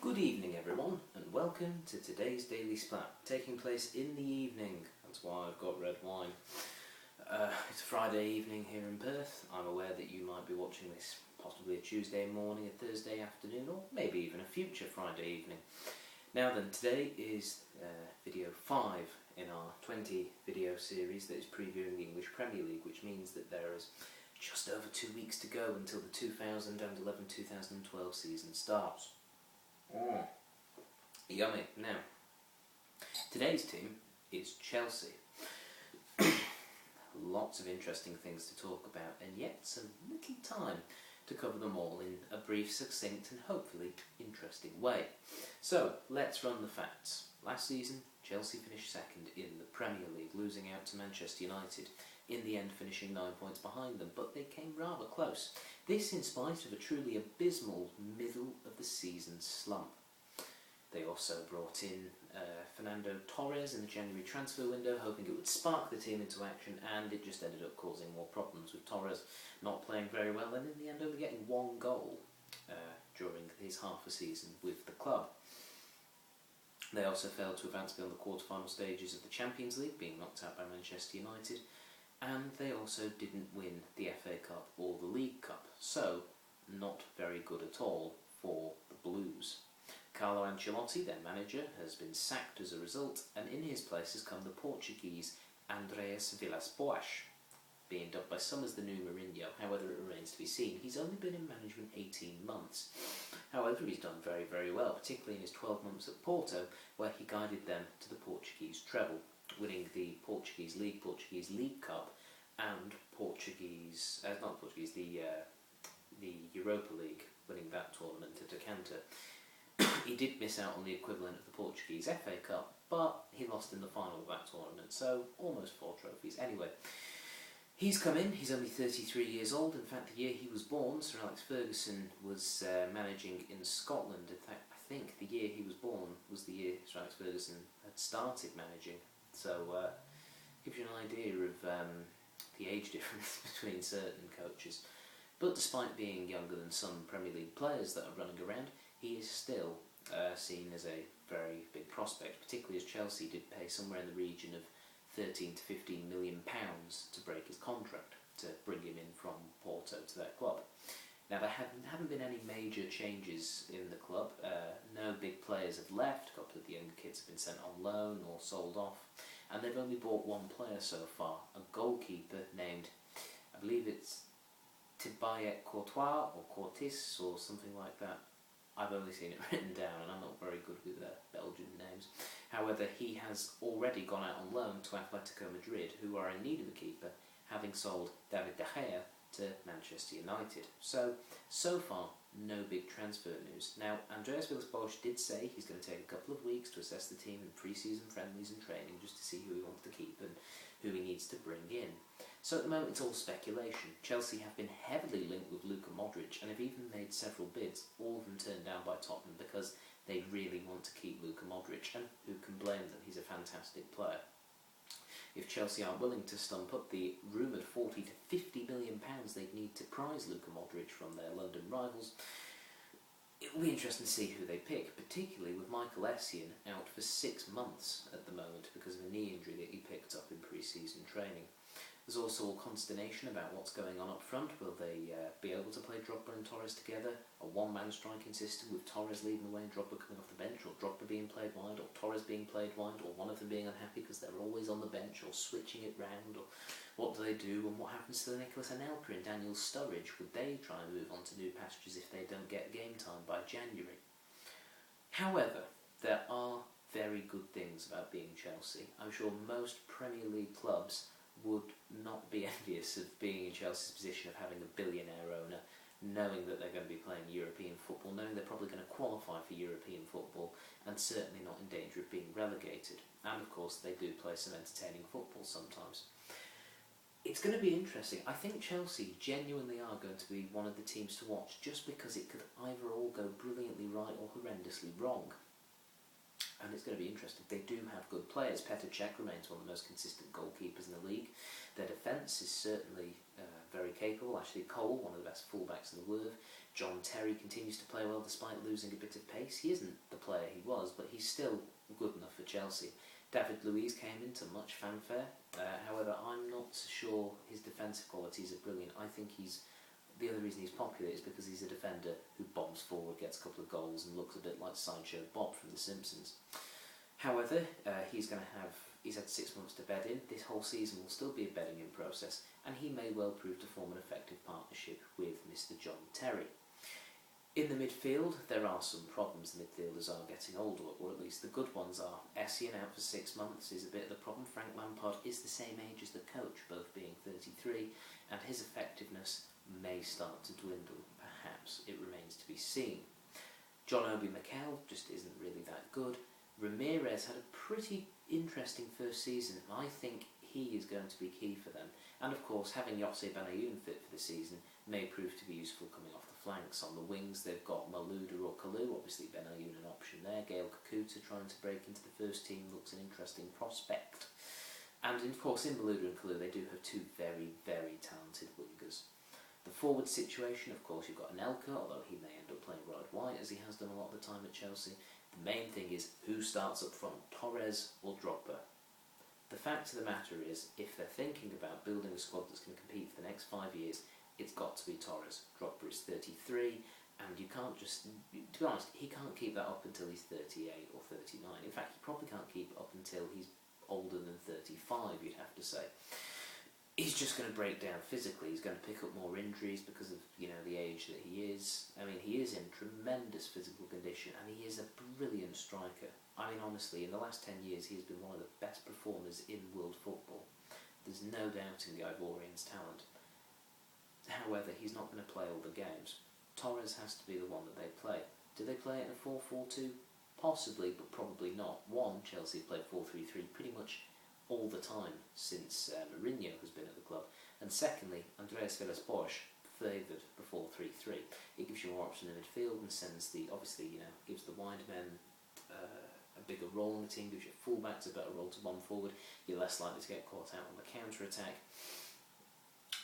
Good evening everyone, and welcome to today's Daily Splat, taking place in the evening. That's why I've got red wine. It's a Friday evening here in Perth. I'm aware that you might be watching this possibly a Tuesday morning, a Thursday afternoon, or maybe even a future Friday evening. Now then, today is video 5 in our 20 video series that is previewing the English Premier League, which means that there is just over 2 weeks to go until the 2011-2012 season starts. Yummy. Now, today's team is Chelsea. Lots of interesting things to talk about, and yet some little time to cover them all in a brief, succinct and hopefully interesting way. So, let's run the facts. Last season, Chelsea finished second in the Premier League, losing out to Manchester United, in the end finishing 9 points behind them, but they came rather close. This in spite of a truly abysmal middle of the season slump. They also brought in Fernando Torres in the January transfer window, hoping it would spark the team into action, and it just ended up causing more problems, with Torres not playing very well and in the end only getting 1 goal during his half a season with the club. They also failed to advance beyond the quarter-final stages of the Champions League, being knocked out by Manchester United, and they also didn't win the FA Cup or the League Cup, so not very good at all for the Blues. Carlo Ancelotti, their manager, has been sacked as a result, and in his place has come the Portuguese Andreas Villas-Boas, being dubbed by some as the new Mourinho. However, it remains to be seen. He's only been in management 18 months. However, he's done very, very well, particularly in his 12 months at Porto, where he guided them to the Portuguese treble, winning the Portuguese League Cup, and the Europa League, winning that tournament at Decanter. He did miss out on the equivalent of the Portuguese FA Cup, but he lost in the final of that tournament, so almost 4 trophies. Anyway, he's come in, he's only 33 years old. In fact, the year he was born, Sir Alex Ferguson was managing in Scotland. In fact, I think the year he was born was the year Sir Alex Ferguson had started managing. So, gives you an idea of the age difference between certain coaches. But despite being younger than some Premier League players that are running around, he is still seen as a very big prospect, particularly as Chelsea did pay somewhere in the region of 13 to 15 million pounds to break his contract, to bring him in from Porto to their club. Now, there haven't been any major changes in the club. No big players have left. A couple of the younger kids have been sent on loan or sold off, and they've only bought 1 player so far, a goalkeeper named, I believe it's Thibaut Courtois or Courtis or something like that. I've only seen it written down, and I'm not very good with Belgian names. However, he has already gone out on loan to Atletico Madrid, who are in need of a keeper, having sold David De Gea to Manchester United. So far, no big transfer news. Now, Andreas Villas-Boas did say he's going to take a couple of weeks to assess the team in pre-season friendlies and training, just to see who he wants to keep and who he needs to bring in. So at the moment it's all speculation. Chelsea have been heavily linked with Luka Modric and have even made several bids, all of them turned down by Tottenham because they really want to keep Luka Modric, and who can blame them? He's a fantastic player. If Chelsea aren't willing to stump up the rumoured 40 to 50 million pounds they'd need to prize Luka Modric from their London rivals, it will be interesting to see who they pick, particularly with Michael Essien out for 6 months at the moment because of a knee injury that he picked up in pre-season training. There's also all consternation about what's going on up front. Will they be able to play Drogba and Torres together? A one-man striking system with Torres leading the way and Drogba coming off the bench, or Drogba being played wide, or Torres being played wide, or one of them being unhappy because they're always on the bench, or switching it round, or what do they do, and what happens to Nicholas Anelka and Daniel Sturridge? Would they try and move on to new pastures if they don't get game time by January? However, there are very good things about being Chelsea. I'm sure most Premier League clubs would not be envious of being in Chelsea's position of having a billionaire owner, knowing that they're going to be playing European football, knowing they're probably going to qualify for European football, and certainly not in danger of being relegated. And of course they do play some entertaining football sometimes. It's going to be interesting. I think Chelsea genuinely are going to be one of the teams to watch, just because it could either all go brilliantly right or horrendously wrong. and it's going to be interesting. They do have good players. Petr Cech remains one of the most consistent goalkeepers in the league. Their defence is certainly very capable. Ashley Cole, one of the best fullbacks in the world. John Terry continues to play well despite losing a bit of pace. He isn't the player he was, but he's still good enough for Chelsea. David Luiz came into much fanfare. However, I'm not sure his defensive qualities are brilliant. I think the other reason he's popular is because he's a defender who bombs forward, gets a couple of goals, and looks a bit like Sideshow Bob from The Simpsons. However, he's had 6 months to bed in. This whole season will still be a bedding in process, and he may well prove to form an effective partnership with Mr. John Terry. In the midfield, there are some problems. The midfielders are getting older, or at least the good ones are. Essien out for 6 months is a bit of the problem. Frank Lampard is the same age as the coach, both being 33, and his effectiveness may start to dwindle. Perhaps it remains to be seen. John Obi Mikel just isn't really that good. Ramirez had a pretty interesting first season, and I think he is going to be key for them. And of course, having Yossi Benayoun fit for the season may prove to be useful coming off the flanks. On the wings, they've got Malouda or Kalou, obviously Benayoun an option there. Gael Kakuta trying to break into the first team looks an interesting prospect. And of course, in Malouda and Kalou, they do have two very, very talented wingers. The forward situation, of course, you've got Anelka, although he may end up playing right wide, as he has done a lot of the time at Chelsea. The main thing is who starts up front, Torres or Drogba. The fact of the matter is, if they're thinking about building a squad that's going to compete for the next 5 years, it's got to be Torres. Drogba is 33, and you can't just... To be honest, he can't keep that up until he's 38 or 39. In fact, he probably can't keep it up until he's older than 35, you'd have to say. He's just going to break down physically. He's going to pick up more injuries because of, the age that he is. I mean, he is in tremendous physical condition, and he is a brilliant striker. I mean, honestly, in the last 10 years, he has been one of the best performers in world football. There's no doubting the Ivorian's talent. However, he's not going to play all the games. Torres has to be the one that they play. Do they play it in a 4-4-2? Possibly, but probably not. One, Chelsea have played 4-3-3 pretty much all the time since Mourinho has been at the club. And secondly, Andreas Villas-Boas favoured the 4-3-3. It gives you more option in midfield and sends gives the wide men a bigger role in the team, gives your fullbacks a better role to bomb forward. You're less likely to get caught out on the counter-attack.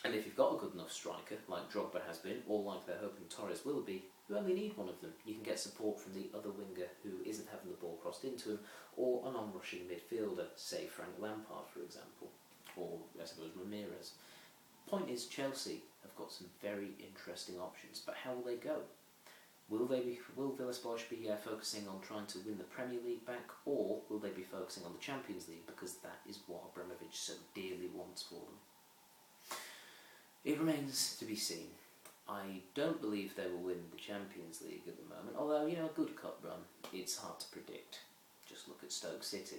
And if you've got a good enough striker, like Drogba has been, or like they're hoping Torres will be, you only need one of them. You can get support from the other winger who isn't having the ball crossed into him, or an on-rushing midfielder, say Frank Lampard, for example, or I suppose Ramirez. Point is, Chelsea have got some very interesting options, but how will they go? Will Villas-Boas be focusing on trying to win the Premier League back, or will they be focusing on the Champions League, because that is what Abramovich so dearly wants for them? It remains to be seen. I don't believe they will win the Champions League at the moment, although, a good cup run, it's hard to predict. Just look at Stoke City.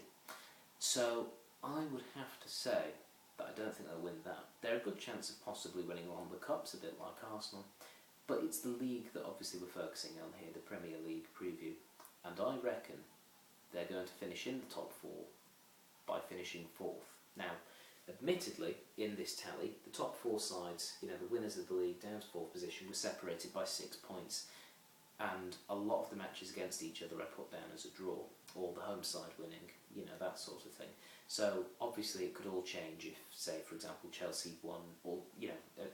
So, I would have to say that I don't think they'll win that. They're a good chance of possibly winning one of the cups, a bit like Arsenal, but it's the league that obviously we're focusing on here, the Premier League preview, and I reckon they're going to finish in the top 4 by finishing 4th. Now, admittedly, in this tally, the top 4 sides, the winners of the league down to 4th position, were separated by 6 points, and a lot of the matches against each other are put down as a draw, or the home side winning, that sort of thing. So obviously it could all change if, say, for example, Chelsea won, or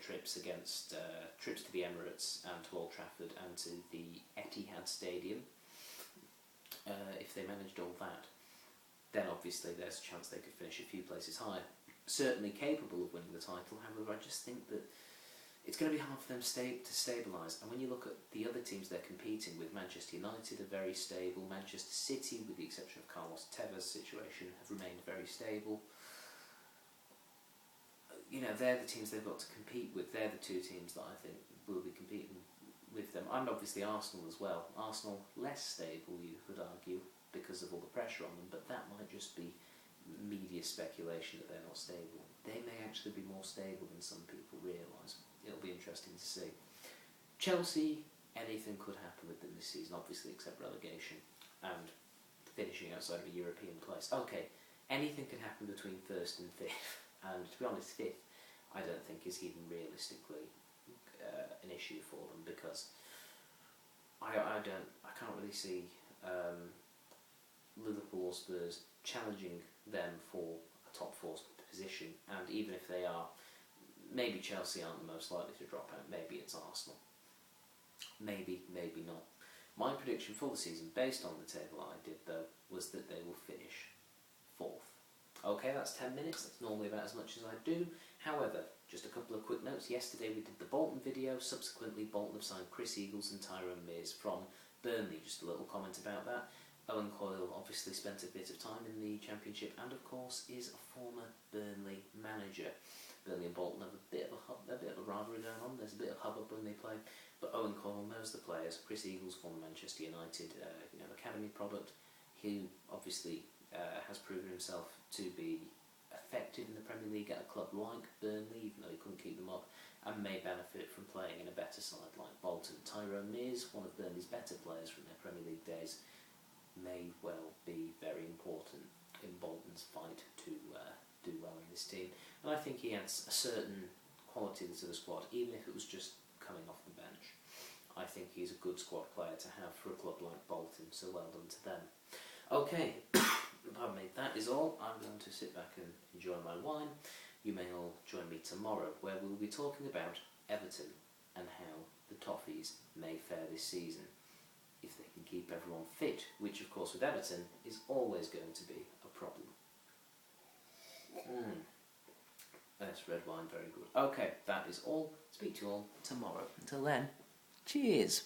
trips to the Emirates and to Old Trafford and to the Etihad Stadium. If they managed all that, then obviously there's a chance they could finish a few places higher. Certainly capable of winning the title, however, I just think that it's going to be hard for them to stabilise. And when you look at the other teams they're competing with, Manchester United are very stable, Manchester City, with the exception of Carlos Tevez' situation, have remained very stable. They're the teams they've got to compete with. They're the 2 teams that I think will be competing with them. And obviously Arsenal as well. Arsenal, less stable, you could argue, because of all the pressure on them, but that might just be media speculation that they're not stable. They may actually be more stable than some people realise. It'll be interesting to see. Chelsea, anything could happen with them this season, obviously, except relegation and finishing outside of a European place. Okay, anything can happen between 1st and 5th, and to be honest, 5th I don't think is even realistically an issue for them, because I can't really see Liverpool or Spurs challenging them for a top 4 position, and even if they are, maybe Chelsea aren't the most likely to drop out, maybe it's Arsenal. Maybe, maybe not. My prediction for the season, based on the table I did though, was that they will finish 4th. Okay, that's 10 minutes, that's normally about as much as I do. However, just a couple of quick notes. Yesterday we did the Bolton video, subsequently Bolton have signed Chris Eagles and Tyrone Mears from Burnley, just a little comment about that. Owen Coyle obviously spent a bit of time in the Championship and of course is a former Burnley manager. Burnley and Bolton have a bit of a rivalry going on, there's a bit of hubbub when they play, but Owen Coyle knows the players. Chris Eagles, former Manchester United academy product, who obviously has proven himself to be effective in the Premier League at a club like Burnley, even though he couldn't keep them up, and may benefit from playing in a better side like Bolton. Tyrone Mears, one of Burnley's better players from their Premier League days, may well be very important in Bolton's fight to do well in this team. And I think he adds a certain quality to the squad, even if it was just coming off the bench. I think he's a good squad player to have for a club like Bolton, so well done to them. Okay, pardon me, that is all. I'm going to sit back and enjoy my wine. You may all join me tomorrow, where we'll be talking about Everton and how the Toffees may fare this season, if they can keep everyone fit, which of course with Everton is always going to be a problem. That's red wine, very good. Okay, that is all. Speak to you all tomorrow. Until then, cheers!